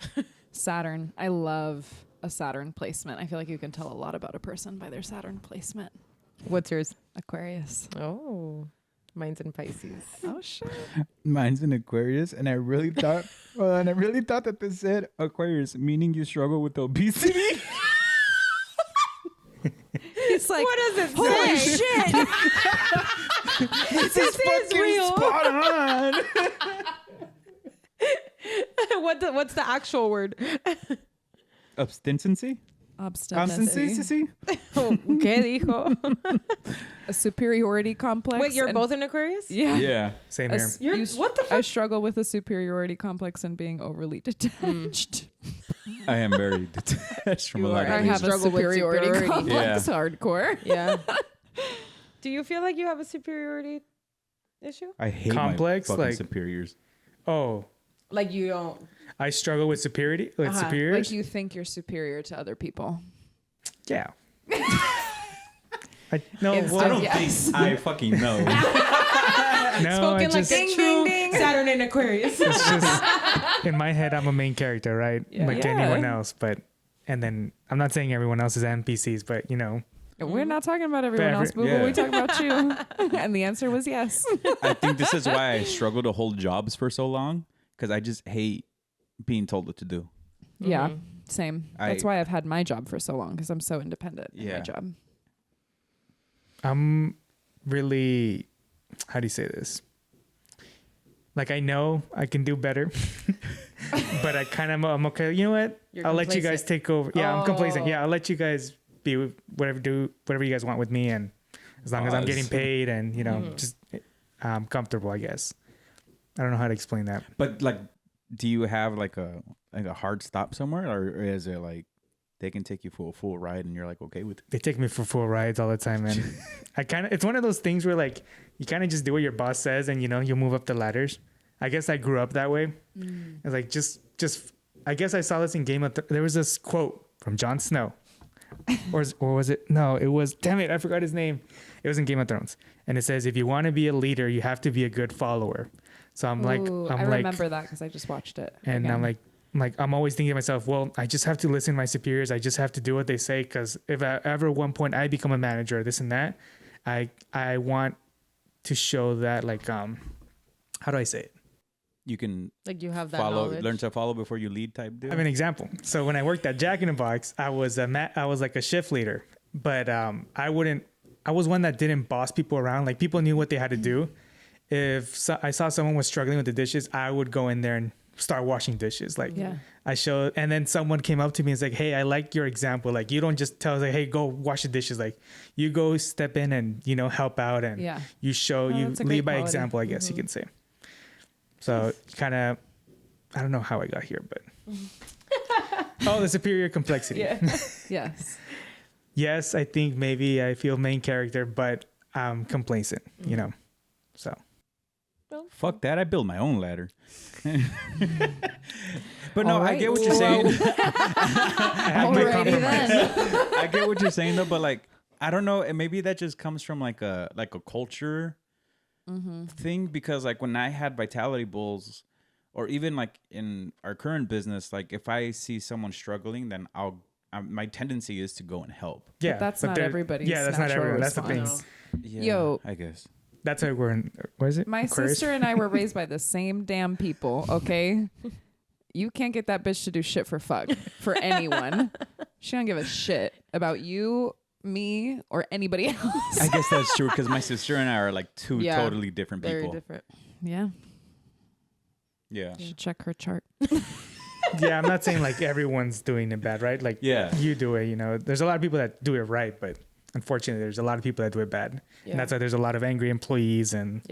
Saturn. I love a Saturn placement. I feel like you can tell a lot about a person by their Saturn placement. What's yours? Aquarius. Oh, mine's in Pisces. Oh shit. Mine's in Aquarius, and I really thought, that this said Aquarius, meaning you struggle with obesity. It's like, What does it holy say? shit. This is fucking real. spot on. What's the actual word? Obstinacy? Obstinacy. Constancy? ¿Qué dijo? A superiority complex. Wait, you're and- both in Aquarius? Yeah. Yeah. Same A here. s- You're- you s- what the I fuck? struggle with a superiority complex and being overly detached. I am very detached from a You lot are. of I I things. have a struggle with superiority superiority. complex hardcore. Yeah. Do you feel like you have a superiority issue? I hate Complex, my fucking like- superiors. Oh, Like you don't. I struggle with superiority. With Uh-huh. superiors. Like you think you're superior to other people. Yeah. No, Instant well, yes. I fucking know. no, I Spoken like just, a true Saturn in Aquarius. it's just in my head, I'm a main character, right? Yeah. Like Yeah. anyone else, but and then I'm not saying everyone else is NPCs, but you know, We're not talking about everyone But else, every- boo. yeah. We talk about you. And the answer was yes. I think this is why I struggle to hold jobs for so long, because I just hate being told what to do. Yeah, same. That's I- why I've had my job for so long, because I'm so independent in my Yeah. job. I'm really, how do you say this? Like I know I can do better, but I'm okay. You know what? I'll let you guys take over. Yeah, I'm complacent. Yeah, I'll let you guys be whatever you guys want with me, and as long as I'm getting paid and just I'm comfortable, I guess. I don't know how to explain that. But like, do you have like a hard stop somewhere, or is it like they can take you for a full ride and you're like okay with it? They take me for full rides all the time, man. It's one of those things where like you kind of just do what your boss says, and you move up the ladders. I guess I grew up that way. It's like just I guess I saw this in Game of Thrones. There was this quote from Jon Snow, or was it? No, it was. Damn it, I forgot his name. It was in Game of Thrones, and it says if you want to be a leader, you have to be a good follower. So I remember that because I just watched it. And again. I'm always thinking to myself, well, I just have to listen to my superiors. I just have to do what they say. Because if ever at one point I become a manager, this and that, I want to show that how do I say it? You can you have that knowledge. Learn to follow before you lead type deal. I have an example. So when I worked at Jack in the Box, I was like a shift leader, but I was one that didn't boss people around. Like people knew what they had to do. If I saw someone was struggling with the dishes, I would go in there and start washing dishes. And then someone came up to me and was like, hey, I like your example. Like you don't just tell us like, hey, go wash the dishes. Like you go step in and help out, and you show you lead by example, I guess you can say. So kind of, I don't know how I got here, but the superior complexity. Yes. Yes, I think maybe I feel main character, but I'm complacent, so. Fuck that. I build my own ladder. But no, right. I get what you're saying. I get what you're saying though, but like, I don't know. And maybe that just comes from like a culture thing, because like when I had Vitality Bulls, or even like in our current business, like if I see someone struggling, then my tendency is to go and help. Yeah. But that's not everybody's. Yeah, that's not everyone. That's the thing. Yeah, I guess. That's how we're in. What is it? My Aquarius? sister and I were raised by the same damn people. Okay, you can't get that bitch to do shit for for anyone. She don't give a shit about you, me, or anybody else. I guess that's true, because my sister and I are like two totally different people. Very different. Yeah. Yeah. You should check her chart. Yeah, I'm not saying like everyone's doing it bad, right? Like you do it. There's a lot of people that do it right, but unfortunately, there's a lot of people that do it bad. Yeah. And that's why there's a lot of angry employees and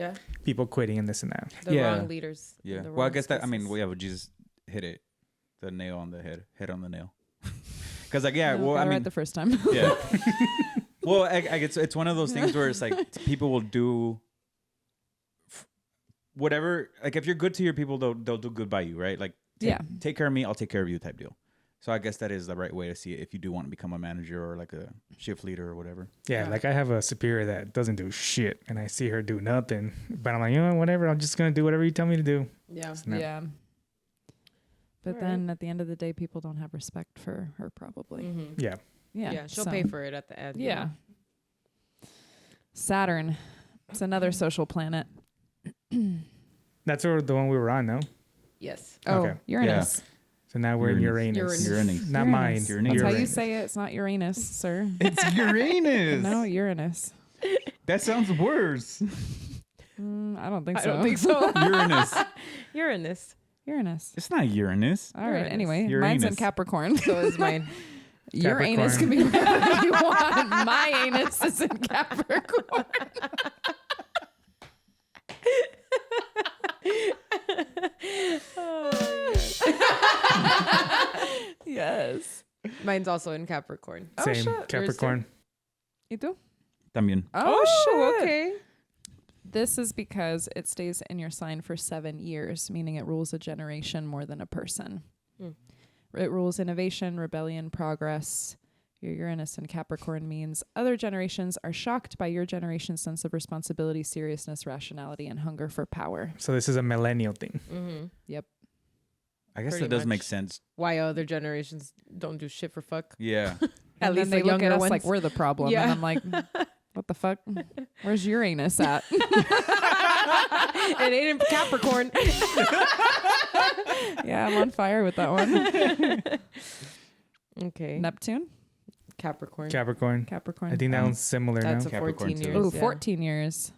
people quitting and this and that. The wrong leaders. Yeah. Well, I guess that, Jesus hit the nail on the head on the nail. Because right the first time. Yeah. Well, I guess it's one of those things where it's like people will do whatever. Like if you're good to your people, they'll do good by you, right? Like take care of me, I'll take care of you type deal. So I guess that is the right way to see it if you do want to become a manager or like a shift leader or whatever. Yeah, like I have a superior that doesn't do shit, and I see her do nothing, but I'm like, whatever, I'm just going to do whatever you tell me to do. Yeah. Yeah. But then at the end of the day, people don't have respect for her probably. Mm-hmm. Yeah. Yeah. She'll pay for it at the end. Yeah. Saturn. It's another social planet. That's the one we were on, no? Yes. Oh, okay. Uranus. Yeah. So now we're in Uranus. Not mine. Uranus. That's how you say it. It's not Uranus, sir. It's Uranus. No, Uranus. That sounds worse. I don't think so. I don't think so. Uranus. Uranus. It's not Uranus. All right. Anyway, Uranus. Mine's in Capricorn. So is mine. Your anus can be whatever you want. My anus is in Capricorn. Yes. Mine's also in Capricorn. Same. Shit. Capricorn. ¿Y tú? También. Oh, shit. Okay. This is because it stays in your sign for 7 years, meaning it rules a generation more than a person. It rules innovation, rebellion, progress. Your Uranus in Capricorn means other generations are shocked by your generation's sense of responsibility, seriousness, rationality, and hunger for power. So this is a millennial thing. Mm-hmm. Yep. I guess Pretty that does much. make sense. Why other generations don't do shit for fuck. Yeah. At least they look at us like we're the problem. Yeah. And I'm like, what the fuck? Where's Uranus at? It ain't in Capricorn. Yeah, I'm on fire with that one. Okay. Neptune? Capricorn. Capricorn. I think that one's similar That's now. a 14 Capricorn too. years. Ooh, yeah. 14 years.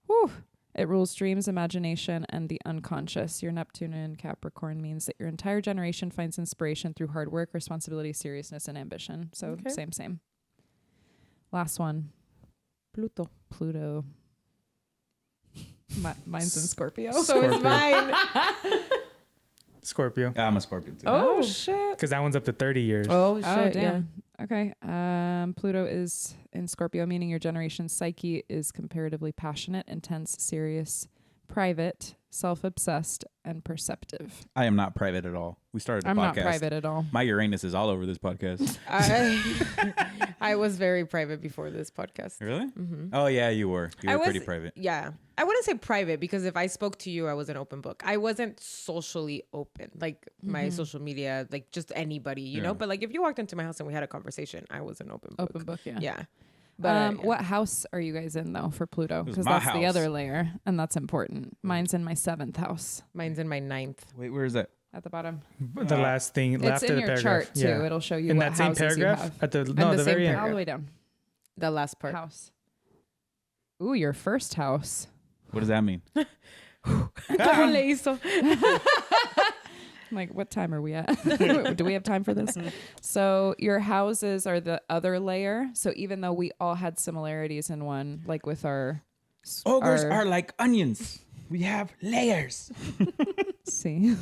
Whew. It rules dreams, imagination, and the unconscious. Your Neptune in Capricorn means that your entire generation finds inspiration through hard work, responsibility, seriousness, and ambition. So same. Last one. Pluto. Mine's in Scorpio. So is mine. Scorpio. I'm a Scorpio too. Oh shit. Because that one's up to 30 years. Oh shit. Oh damn. Okay. Pluto is in Scorpio, meaning your generation's psyche is comparatively passionate, intense, serious, private, self-obsessed, and perceptive. I am not private at all. We started a podcast. I'm not private at all. My Uranus is all over this podcast. I was very private before this podcast. Really? Mm-hmm. Oh yeah, you were. You were pretty private. Yeah. I wouldn't say private because if I spoke to you, I was an open book. I wasn't socially open, like my social media, like just anybody, you know. But like if you walked into my house and we had a conversation, I was an open book. Open book, yeah. Yeah. But what house are you guys in though for Pluto? Because my that's house. the other layer, and that's important. Mine's in my 7th house mine's in my 9th. Wait, where is that? at the bottom. The last thing, It's after in the your paragraph. chart too. It'll show you in what that same houses paragraph you have. at the the the same very end. paragraph. All the way down. The last part. House. Ooh, your first house. What does that mean? ¿Cómo le hizo? I'm like, what time are we at? Do we have time for this? So your houses are the other layer. So even though we all had similarities in one, like with our Ogres are like onions. We have layers. see.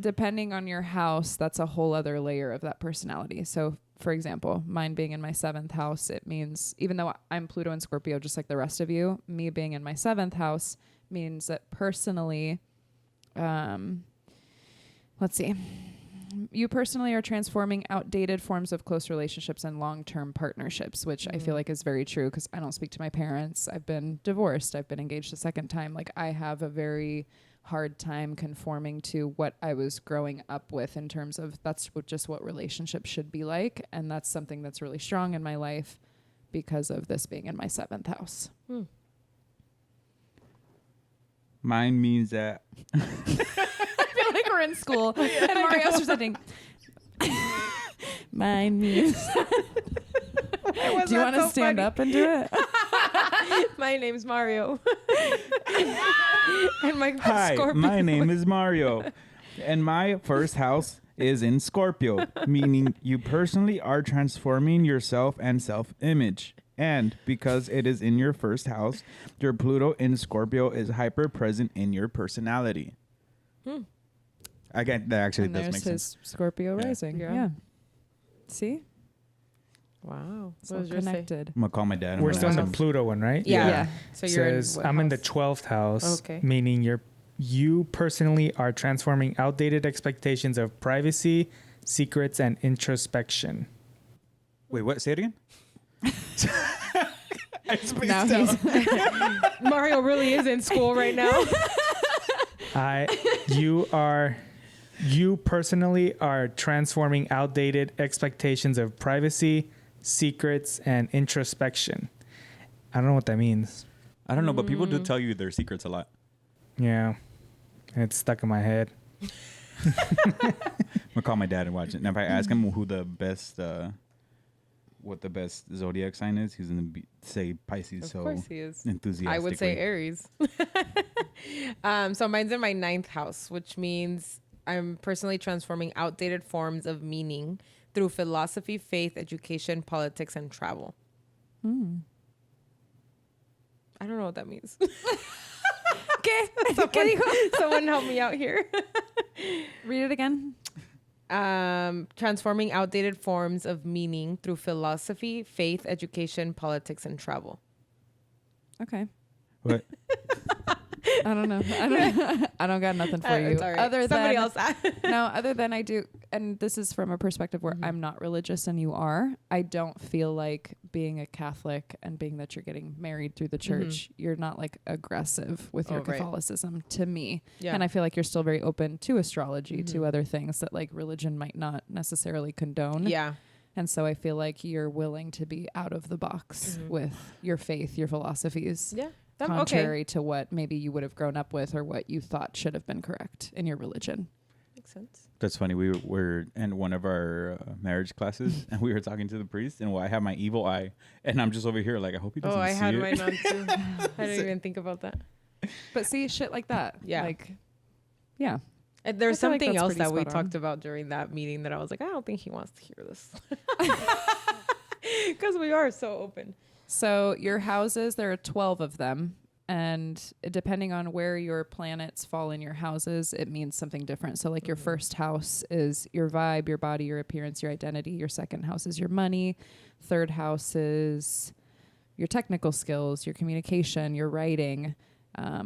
Depending on your house, that's a whole other layer of that personality. So for example, mine being in my 7th house, it means even though I'm Pluto and Scorpio, just like the rest of you, me being in my 7th house means that personally, let's see. You personally are transforming outdated forms of close relationships and long-term partnerships, which I feel like is very true because I don't speak to my parents. I've been divorced. I've been engaged a second time. Like I have a very hard time conforming to what I was growing up with in terms of that's just what relationships should be like. And that's something that's really strong in my life because of this being in my 7th house. Mine means that I feel like we're in school and Mario's presenting. Mine means. Do you want to stand up and do it? My name's Mario. And my hi, Scorpio. my name is Mario, and my first house is in Scorpio, meaning you personally are transforming yourself and self-image. And because it is in your first house, your Pluto in Scorpio is hyper present in your personality. I get that actually And does there's make his sense. Scorpio rising. Yeah. Yeah. See? Wow. So What was yours say? connected. I'm gonna call my dad. and We're I'm still in gonna the ask him. Pluto one, right? Yeah. So you're Says, in what I'm in the house? 12th house, Okay. meaning you personally are transforming outdated expectations of privacy, secrets, and introspection. Wait, what? Say it again. Now he's Mario really is in school right now. You personally are transforming outdated expectations of privacy, secrets, and introspection. I don't know what that means. I don't know, but people do tell you their secrets a lot. Yeah. It's stuck in my head. I'm gonna call my dad and watch it. And if I ask him who the best, what the best zodiac sign is, he's gonna say Pisces. Of So course he is. enthusiastically. I would say Aries. So mine's in my 9th house, which means I'm personally transforming outdated forms of meaning through philosophy, faith, education, politics, and travel. I don't know what that means. Someone help me out here. read it again. Transforming outdated forms of meaning through philosophy, faith, education, politics, and travel. Okay. What? I don't know. I don't got nothing for you. It's all right. Other Somebody than else. other than I do, and this is from a perspective where I'm not religious and you are. I don't feel like being a Catholic and being that you're getting married through the church, you're not like aggressive with your right. Catholicism to me. Yeah. And I feel like you're still very open to astrology, to other things that like religion might not necessarily condone. Yeah. And so I feel like you're willing to be out of the box with your faith, your philosophies. Yeah. Contrary to what maybe you would have grown up with or what you thought should have been correct in your religion. makes sense. That's funny. We were in one of our marriage classes, and we were talking to the priest, and I have my evil eye, and I'm just over here like, I hope he doesn't see it. I had mine on too. I didn't even think about that. But see, shit like that. Yeah. Like, yeah. And there's something that's else pretty that we spot on. talked about during that meeting that I was like, I don't think he wants to hear this. Because we are so open. So your houses, there are 12 of them. And depending on where your planets fall in your houses, it means something different. So like your first house is your vibe, your body, your appearance, your identity. Your second house is your money. Third house is your technical skills, your communication, your writing.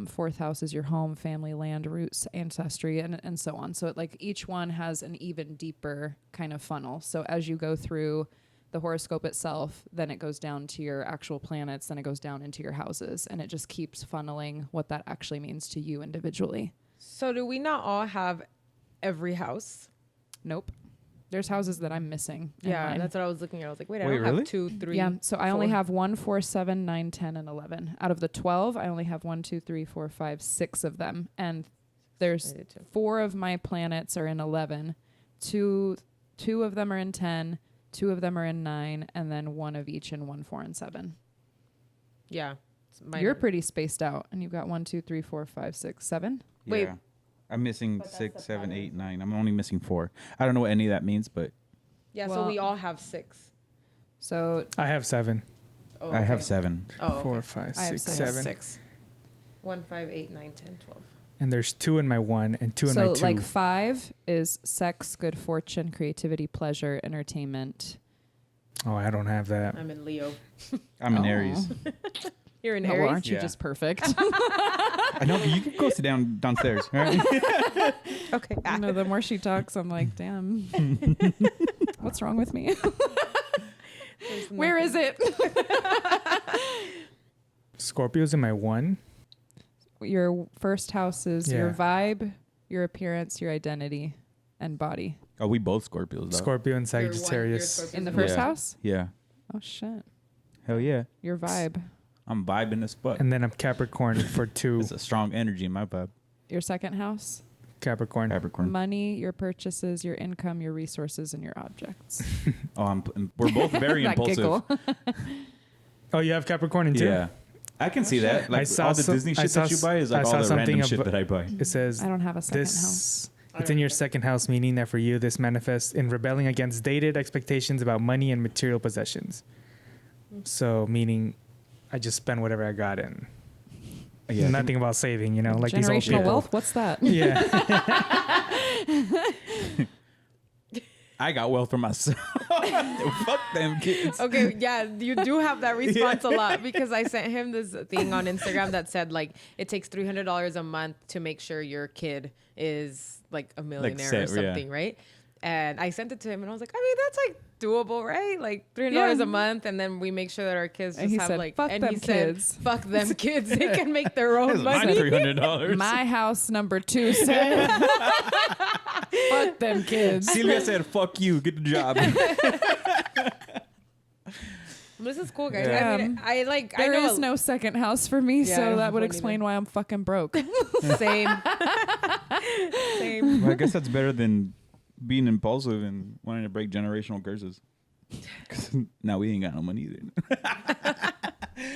Fourth house is your home, family, land, roots, ancestry, and so on. So like each one has an even deeper kind of funnel. So as you go through the horoscope itself, then it goes down to your actual planets, then it goes down into your houses, and it just keeps funneling what that actually means to you individually. So do we not all have every house? Nope. There's houses that I'm missing. in Yeah, mine. that's what I was looking at. I was like, wait, I Wait, don't really? have 2, 3. Yeah, so I only 4. have 1, 4, 7, 9, 10, and 11. Out of the 12, I only have 1, 2, 3, 4, 5, 6 of them. And there's I did too. 4 of my planets are in 11. Two of them are in 10. 2 of them are in 9. And then 1 of each in 1, 4, and 7. Yeah. You're pretty spaced out. And you've got 1, 2, 3, 4, 5, 6, 7. Wait. Yeah. I'm missing 6, 7, 8, 9. I'm only missing 4. I don't know what any of that means, but Yeah, Well- so we all have 6. So I have 7. Oh, I have okay. 7. Oh, 4, okay. 5, I have 6, six. 7. 6. 1, 5, 8, 9, 10, 12. And there's 2 in my 1 and 2 in my 2. So like 5 is sex, good fortune, creativity, pleasure, entertainment. Oh, I don't have that. I'm in Leo. I'm in Oh. Aries. You're in No, Aries? aren't you Yeah. just perfect? I know, but you can go sit downstairs. Right? Okay. You know, the more she talks, I'm like, damn. What's wrong with me? Where is it? Scorpio's in my 1. Your first house is your Yeah. vibe, your appearance, your identity, and body. Oh, we both Scorpios, though. Scorpio and Sagittarius. In the first Yeah. house? Yeah. Oh, shit. Hell yeah. Your vibe. I'm vibing this butt. And then I'm Capricorn for 2. There's a strong energy in my vibe. Your second house? Capricorn. Capricorn. Money, your purchases, your income, your resources, and your objects. Oh, we're both very That impulsive. giggle. Oh, you have Capricorn in 2? Yeah. I can see that. Like I saw all the some- Disney I shit saw that you s- buy is I like saw all the something random shit of- that I buy. It says I don't have a second house. this. It's in your second house, meaning that for you, this manifests in rebelling against dated expectations about money and material possessions. So, meaning, I just spend whatever I got in. Yeah, Nothing about saving, you know, like these old Generational people. wealth? What's that? Yeah. I got wealth for myself. Fuck them kids. Okay, yeah, you do have that response a lot because I sent him this thing on Instagram that said like it takes $300 a month to make sure your kid is like a millionaire or set, yeah. something, right? And I sent it to him and I was like, I mean, that's like doable, right? Like $300 Yeah. a month, and then we make sure that our kids And just he have said, like, "Fuck and them he said, kids." fuck them kids, they can make their own This is my money. $300. My house number 2 said, fuck them kids. Sylvia said, "Fuck you, get the job." This is cool, guys. Yeah. I mean, I like. There I know is no second house for me, Yeah, I so don't that have would one explain either. why I'm fucking broke. same, same. Well, I guess that's better than being impulsive and wanting to break generational curses. 'Cause now we ain't got no money either.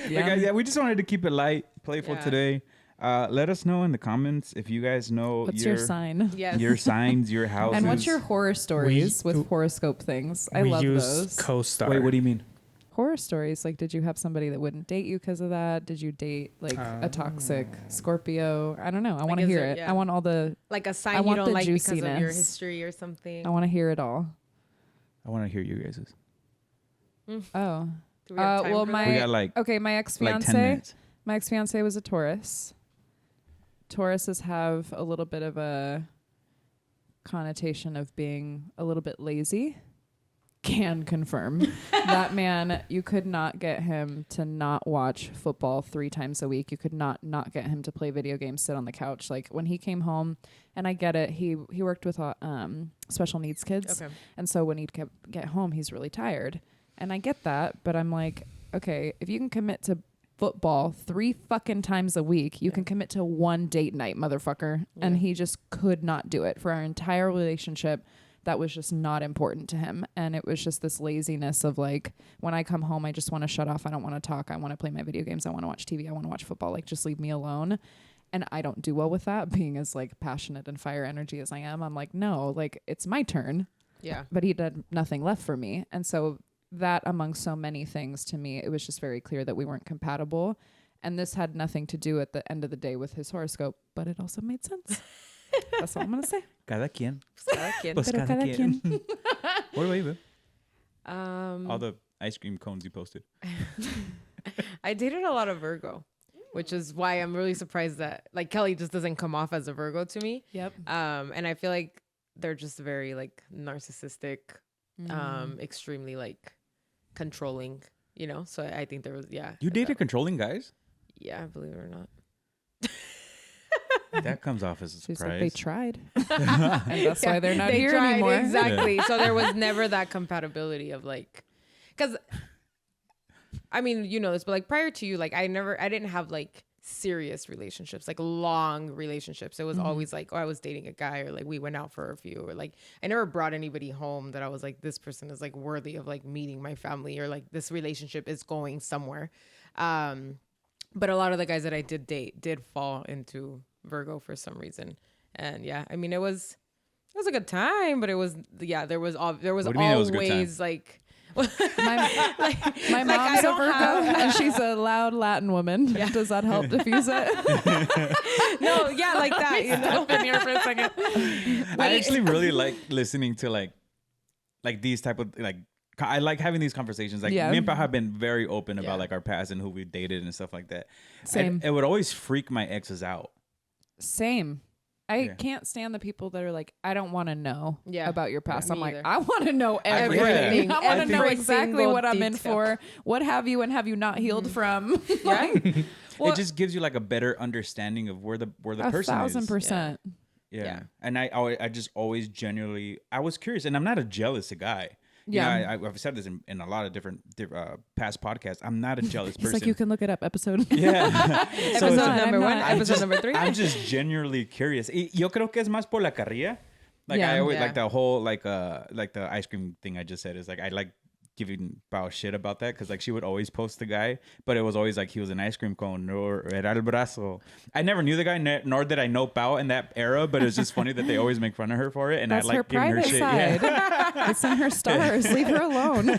Yeah, we just wanted to keep it light, playful Yeah. today. Let us know in the comments if you guys know What's your sign? Yes. your signs, your houses. And what's your horror stories We- with horoscope things? I we love use those. co-star. Wait, what do you mean? Horror stories, like did you have somebody that wouldn't date you because of that? Did you date like a toxic Scorpio? I don't know. I want to is hear there- it. yeah. I want all the Like a I sign you want don't the like because of your juiciness. history or something. I want to hear it all. I want to hear you guys'. Oh. Do we have time well for my that? We got like okay, my 10 ex-fiance minutes. my ex-fiance was a Taurus. Tauruses have a little bit of a connotation of being a little bit lazy. Can confirm. That man, you could not get him to not watch football 3 times a week. You could not get him to play video games, sit on the couch. Like when he came home, and I get it, he worked with special needs kids. Okay. And so when he'd get home, he's really tired. And I get that, but I'm like, okay, if you can commit to football 3 fucking times a week. You can commit to 1 date night, motherfucker. Yeah. And he just could not do it for our entire relationship. That was just not important to him. And it was just this laziness of like, when I come home, I just want to shut off. I don't want to talk. I want to play my video games. I want to watch TV. I want to watch football. Like, just leave me alone. And I don't do well with that, being as like passionate and fire energy as I am. I'm like, no, like it's my turn. Yeah. But he had nothing left for me. And so that, among so many things, to me, it was just very clear that we weren't compatible. And this had nothing to do at the end of the day with his horoscope, but it also made sense. That's all I'm going to say. Cada quien. Cada quien. Pues Pero cada quien. What about you, Viv? Um, All the ice cream cones you posted. I dated a lot of Virgo, which is why I'm really surprised that like Kelly just doesn't come off as a Virgo to me. Yep. And I feel like they're just very like narcissistic, extremely like controlling, you know? So I think there was, You dated controlling guys? Yeah, believe it or not. That comes off as a She's surprise. like, they tried. And that's why they're not here anymore. Exactly. So there was never that compatibility of like, because I mean, you know this, but like prior to you, like I didn't have like serious relationships, like long relationships. It was always like, oh, I was dating a guy, or like we went out for a few, or like I never brought anybody home that I was like, this person is like worthy of like meeting my family, or like this relationship is going somewhere. But a lot of the guys that I did date did fall into Virgo for some reason. And yeah, I mean, it was a good time, but it was, there was always like, my mom's a Virgo and she's a loud Latin woman. Yeah. Does that help diffuse it? No, yeah, like that, you know. Been here for a second. I actually really like listening to like these type of like, I like having these conversations. Like me and Pao have been very open about like our past and who we dated and stuff like that. Same. It would always freak my exes out. Same. I can't stand the people that are like, I don't want to know about your past. I'm like, either. I want to know everything. I want to know exactly what I'm in detail. For. What have you and have you not healed from? Well, it just gives you like a better understanding of where the person is. 1,000%. Yeah. And I just always genuinely, I was curious, and I'm not a jealous guy. Yeah. You know, I've said this in a lot of different past podcasts. I'm not a jealous person. It's like, you can look it up. Episode. Yeah. Episode number 1, episode number 3. I'm just genuinely curious. Yo creo que es más por la carrilla. Like I always like the whole like the ice cream thing I just said is like I like giving Pao shit about that because like she would always post the guy, but it was always like he was an ice cream cone or era el brazo. I never knew the guy, nor did I know Pao in that era, but it's just funny that they always make fun of her for it, and that's I like giving her shit. Side. Yeah. It's in her stars. Leave her alone.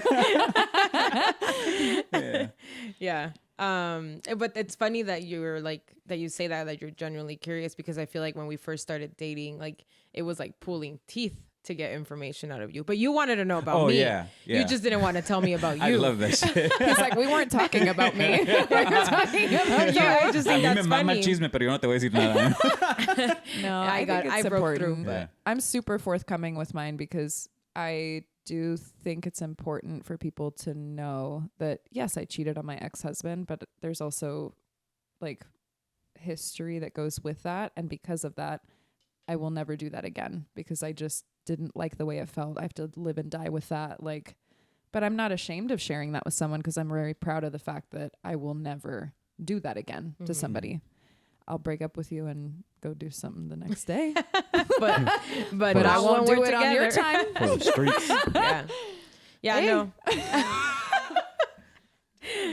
Yeah. But it's funny that you're like that you say that you're genuinely curious, because I feel like when we first started dating, like it was like pulling teeth to get information out of you, but you wanted to know about me. Yeah. You just didn't want to tell me about you. I love that shit. He's like, we weren't talking about me. We were talking about you. I just think that's funny. Chisme, pero yo no te voy a decir nada. No, I broke through. Yeah. I'm super forthcoming with mine because I do think it's important for people to know that, yes, I cheated on my ex-husband, but there's also like history that goes with that. And because of that, I will never do that again, because I just didn't like the way it felt. I have to live and die with that. Like, but I'm not ashamed of sharing that with someone, because I'm very proud of the fact that I will never do that again to somebody. I'll break up with you and go do something the next day. but I won't do it on your time. For the streets. Yeah, no.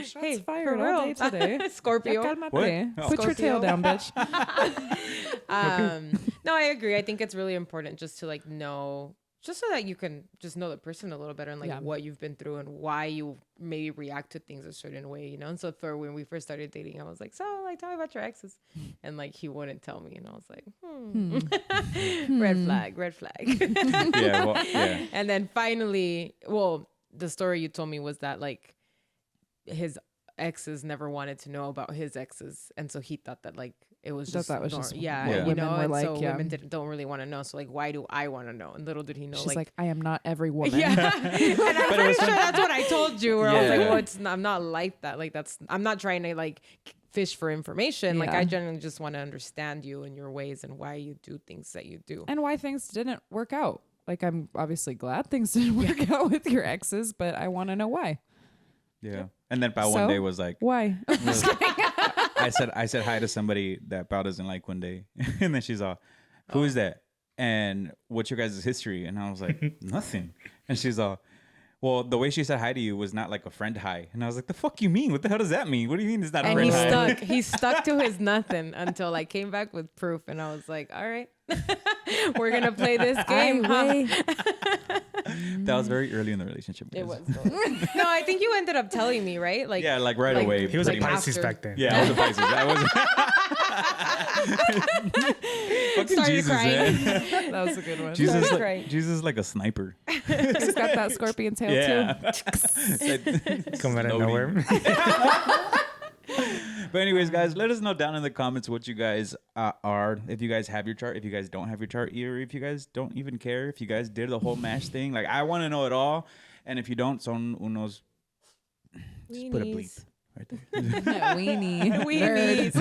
Shots fired all day today. Scorpio. What? Put your tail down, bitch. No, I agree. I think it's really important just to like know, just so that you can just know the person a little better, and like what you've been through and why you maybe react to things a certain way, you know? And so for when we first started dating, I was like, so like, tell me about your exes. And like, he wouldn't tell me. And I was like, red flag. Yeah. And then finally, well, the story you told me was that like his exes never wanted to know about his exes, and so he thought that like it was just that was just you women know, were and like, so women don't really want to know. So like, why do I want to know? And little did he know, she's like, I am not every woman. Yeah, and I'm pretty sure that's what I told you. Where I was like, well, I'm not like that. Like I'm not trying to like fish for information. Like I generally just want to understand you and your ways and why you do things that you do, and why things didn't work out. Like, I'm obviously glad things didn't work out with your exes, but I want to know why. Yeah. And then Pao one day was like, why? I said hi to somebody that Pao doesn't like one day. And then she's all, who is that? And what's your guys' history? And I was like, nothing. And she's all, well, the way she said hi to you was not like a friend hi. And I was like, the fuck you mean? What the hell does that mean? What do you mean it's not a friend hi? And he stuck to his nothing until I came back with proof. And I was like, all right, we're going to play this game. That was very early in the relationship. Guys. It was. No, I think you ended up telling me, right? Like, yeah, like right away. He was a pretty much. Pisces back then. Yeah, I was a Pisces. I was fucking Started Jesus, crying. man. That was a good one. Jesus is like a sniper. He's got that scorpion tail Yeah. too. Come out of nowhere. But anyways, guys, let us know down in the comments what you guys are. If you guys have your chart, if you guys don't have your chart, or if you guys don't even care, if you guys did the whole mash thing. Like, I want to know it all. And if you don't, son unos... Just put a bleep right there. Weenie.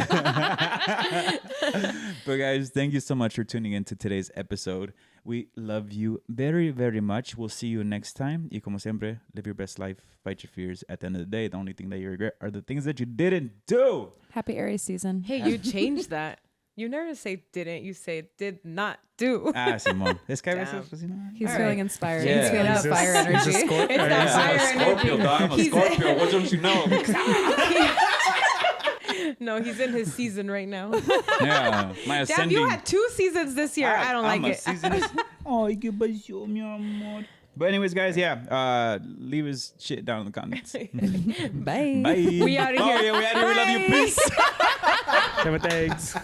But guys, thank you so much for tuning in to today's episode. We love you very, very much. We'll see you next time. Y como siempre, live your best life, fight your fears. At the end of the day, the only thing that you regret are the things that you didn't do. Happy Aries season. Hey, you changed that. You never say didn't. You say did not do. Simón. Es que a veces, pues, He's All feeling right. inspired. Yeah. He's feeling He's that fire just- energy. he's a Scorpio. It's that fire Scorpio, energy. dog. I'm a Scorpio. What don't you know? No, he's in his season right now. Yeah. My Damn, ascending. you had 2 seasons this year. I don't like I'm a it. seasonist. Ay, qué pasó, mi amor. But anyways, guys, yeah. Leave his shit down in the comments. Bye. Bye. We outta Oh, here. yeah, we out of here. We love you. Peace. Yeah, but thanks.